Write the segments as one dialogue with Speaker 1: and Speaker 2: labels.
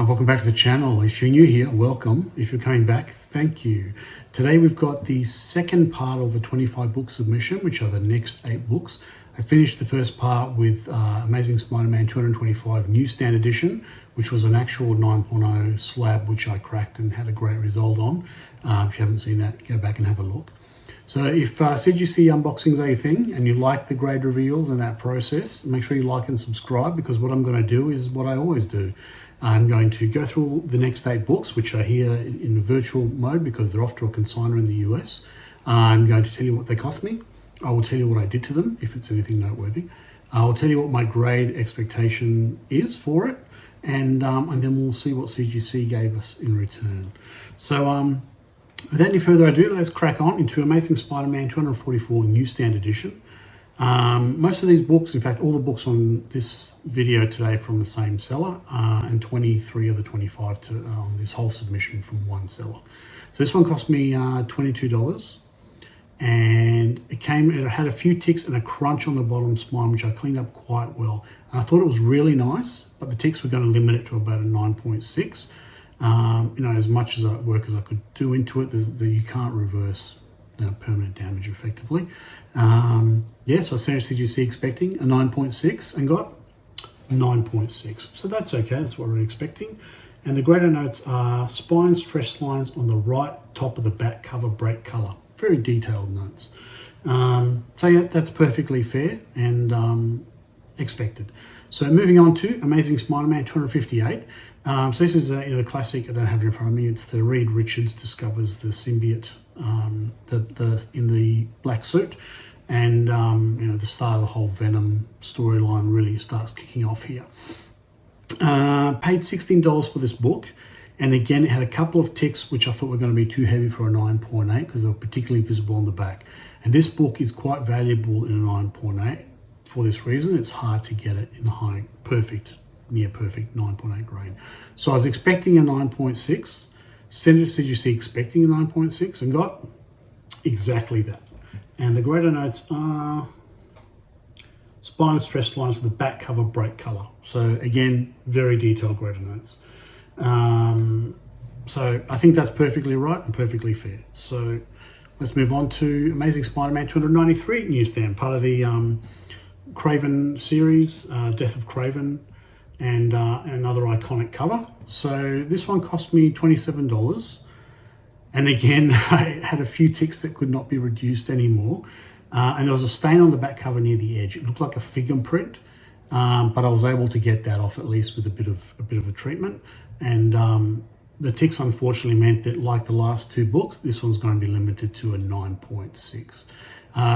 Speaker 1: Welcome back to the channel. If you're new here, welcome. If you're coming back, thank you. Today we've got the second part of a 25 book submission, which are the next 8 books. I finished the first part with Amazing Spider-Man 225 Newsstand edition, which was an actual 9.0 slab, which I cracked and had a great result on. If you haven't seen that, go back and have a look. So if CGC unboxings are your thing and you like the grade reveals and that process, make sure you like and subscribe, because what I'm going to do is what I always do. I'm going to go through the next 8 books, which are here in virtual mode because they're off to a consignor in the US. I'm going to tell you what they cost me. I will tell you what I did to them, if it's anything noteworthy. I will tell you what my grade expectation is for it, and then we'll see what CGC gave us in return. So without any further ado, let's crack on into Amazing Spider-Man 244 Newsstand edition. Most of these books, in fact, all the books on this video today from the same seller, and 23 of the 25 on this whole submission from one seller. So this one cost me $22, and it had a few ticks and a crunch on the bottom spine, which I cleaned up quite well. And I thought it was really nice, but the ticks were going to limit it to about a 9.6. As much as work as I could do into it, you can't reverse permanent damage effectively. So I sent CGC expecting a 9.6 and got 9.6. So that's okay, that's what we're expecting. And the greater notes are spine stress lines on the right top of the back cover break color. Very detailed notes. So yeah, that's perfectly fair and expected. So moving on to Amazing Spider-Man 258. So this is the classic. I don't have it in front of me. It's the Reed Richards discovers the symbiote in the black suit, and the start of the whole Venom storyline really starts kicking off here. Paid $16 for this book, and again it had a couple of ticks which I thought were going to be too heavy for a 9.8 because they were particularly visible on the back. And this book is quite valuable in a 9.8 for this reason. It's hard to get it in a near perfect 9.8 grade. So I was expecting a 9.6, sent it to CGC expecting a 9.6 and got exactly that. And the greater notes are spine stress lines to the back cover break color. So again, very detailed greater notes. So I think that's perfectly right and perfectly fair. So let's move on to Amazing Spider-Man 293 Newsstand, part of the Craven series, Death of Craven, and another iconic cover. So this one cost me $27. And again, I had a few ticks that could not be reduced anymore. And there was a stain on the back cover near the edge. It looked like a fingerprint, but I was able to get that off at least with a bit of a treatment. And the ticks unfortunately meant that, like the last 2 books, this one's going to be limited to a 9.6.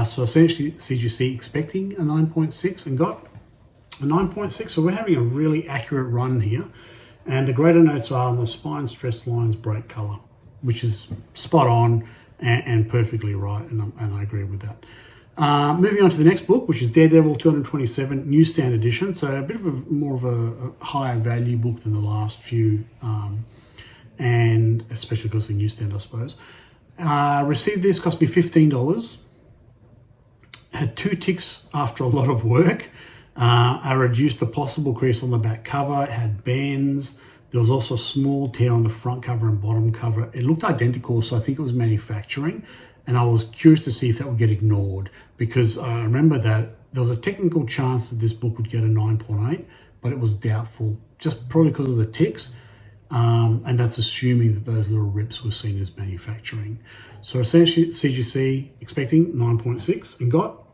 Speaker 1: So essentially CGC expecting a 9.6 and got a 9.6. So we're having a really accurate run here. And the greater notes are on the spine stress lines break color, which is spot on and perfectly right, and I agree with that. Moving on to the next book, which is Daredevil 227 Newsstand edition. So a bit of more of a higher value book than the last few, and especially because of the Newsstand, I suppose. Received this, cost me $15. Had 2 ticks after a lot of work. I reduced the possible crease on the back cover. It had bands. There was also a small tear on the front cover and bottom cover. It looked identical, so I think it was manufacturing. And I was curious to see if that would get ignored, because I remember that there was a technical chance that this book would get a 9.8, but it was doubtful, just probably because of the ticks. And that's assuming that those little rips were seen as manufacturing. So essentially CGC expecting 9.6 and got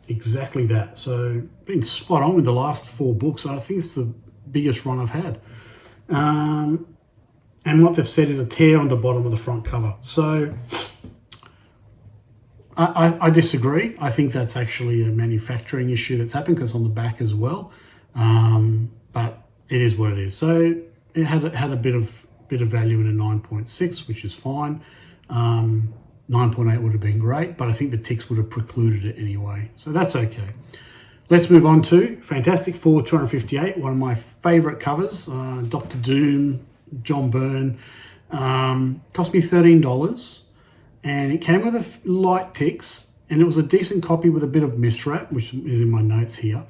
Speaker 1: exactly that. So being spot on with the last 4 books. I think it's the biggest run I've had. And what they've said is a tear on the bottom of the front cover. So I disagree. I think that's actually a manufacturing issue that's happened, because on the back as well. But it is what it is. So it had a bit of value in a 9.6, which is fine. 9.8 would have been great, but I think the ticks would have precluded it anyway. So that's okay. Let's move on to Fantastic Four 258, one of my favorite covers. Dr. Doom, John Byrne. Cost me $13, and it came with light ticks, and it was a decent copy with a bit of miswrap, which is in my notes here.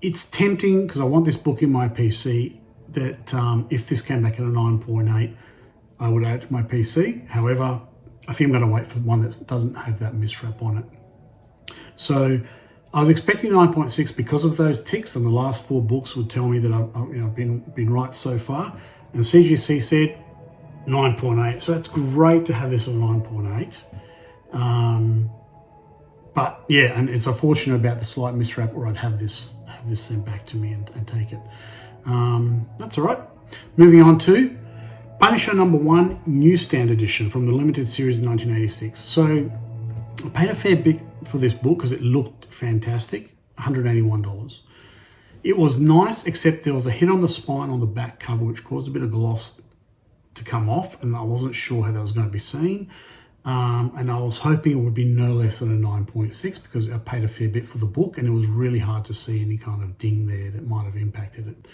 Speaker 1: It's tempting because I want this book in my PC that if this came back at a 9.8, I would add it to my PC. However, I think I'm going to wait for one that doesn't have that miswrap on it. So I was expecting 9.6 because of those ticks, and the last 4 books would tell me that I've been right so far. And CGC said 9.8, so it's great to have this at 9.8. But yeah, and it's unfortunate about the slight miswrap, or I'd have this sent back to me and take it. That's all right. Moving on to Punisher #1 Newsstand edition from the limited series in 1986. So I paid a fair bit for this book because it looked fantastic, $181. It was nice, except there was a hit on the spine on the back cover which caused a bit of gloss to come off, and I wasn't sure how that was going to be seen. And I was hoping it would be no less than a 9.6 because I paid a fair bit for the book, and it was really hard to see any kind of ding there that might have impacted it.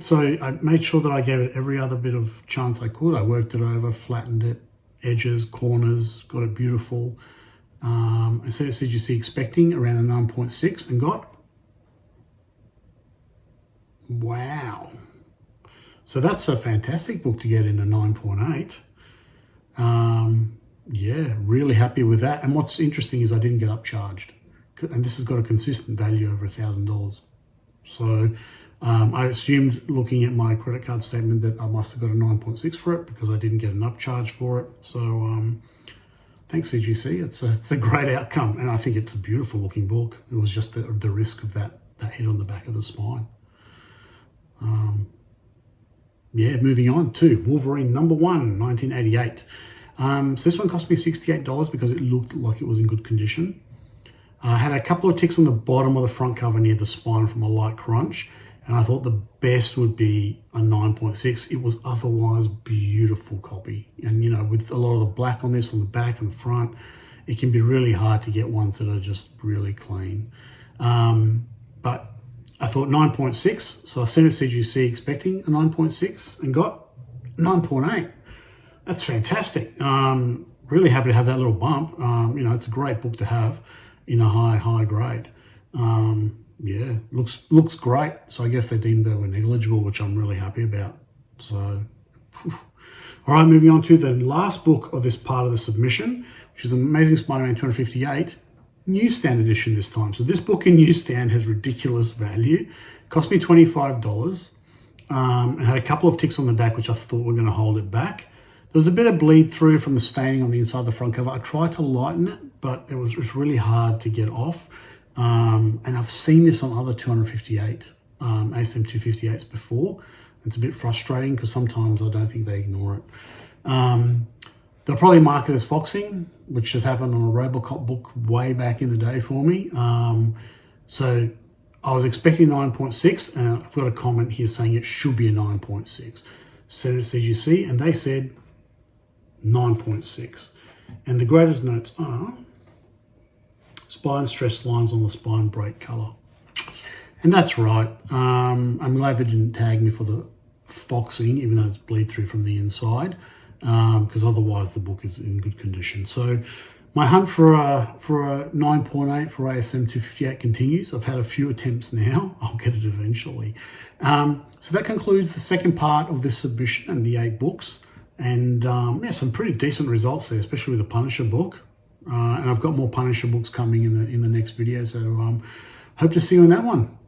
Speaker 1: So I made sure that I gave it every other bit of chance I could. I worked it over, flattened it, edges, corners, got it beautiful. I said at CGC expecting around a 9.6 and got, wow. So that's a fantastic book to get in a 9.8. Yeah, really happy with that. And what's interesting is I didn't get upcharged, and this has got a consistent value over $1,000. So I assumed, looking at my credit card statement, that I must have got a 9.6 for it because I didn't get an upcharge for it. So thanks CGC, it's a great outcome, and I think it's a beautiful looking book. It was just the risk of that hit on the back of the spine. Yeah, moving on to Wolverine #1, 1988. So this one cost me $68 because it looked like it was in good condition. I had a couple of ticks on the bottom of the front cover near the spine from a light crunch, and I thought the best would be a 9.6. It was otherwise beautiful copy. And, you know, with a lot of the black on this on the back and the front, it can be really hard to get ones that are just really clean. But I thought 9.6, so I sent it to CGC expecting a 9.6 and got 9.8. That's fantastic. Really happy to have that little bump. You know, it's a great book to have in a high grade. Yeah, looks great. So I guess they deemed they were negligible, which I'm really happy about. So, whew. All right, moving on to the last book of this part of the submission, which is Amazing Spider-Man 258. Newsstand edition this time. So this book in Newsstand has ridiculous value. Cost me $25 and had a couple of ticks on the back which I thought were going to hold it back. There was a bit of bleed through from the staining on the inside of the front cover. I tried to lighten it, but it was really hard to get off. And I've seen this on other 258 ASM 258s before. It's a bit frustrating because sometimes I don't think they ignore it. They'll probably mark it as foxing, which has happened on a Robocop book way back in the day for me. So I was expecting 9.6, and I've got a comment here saying it should be a 9.6. Sent it to CGC, and they said 9.6. And the greatest notes are spine stress lines on the spine break colour. And that's right. I'm glad they didn't tag me for the foxing, even though it's bleed through from the inside. Because otherwise the book is in good condition. So my hunt for a 9.8 for ASM 258 continues. I've had a few attempts now. I'll get it eventually. So that concludes the second part of this submission and the 8 books. And yeah, some pretty decent results there, especially with the Punisher book. And I've got more Punisher books coming in the next video. So hope to see you in that one.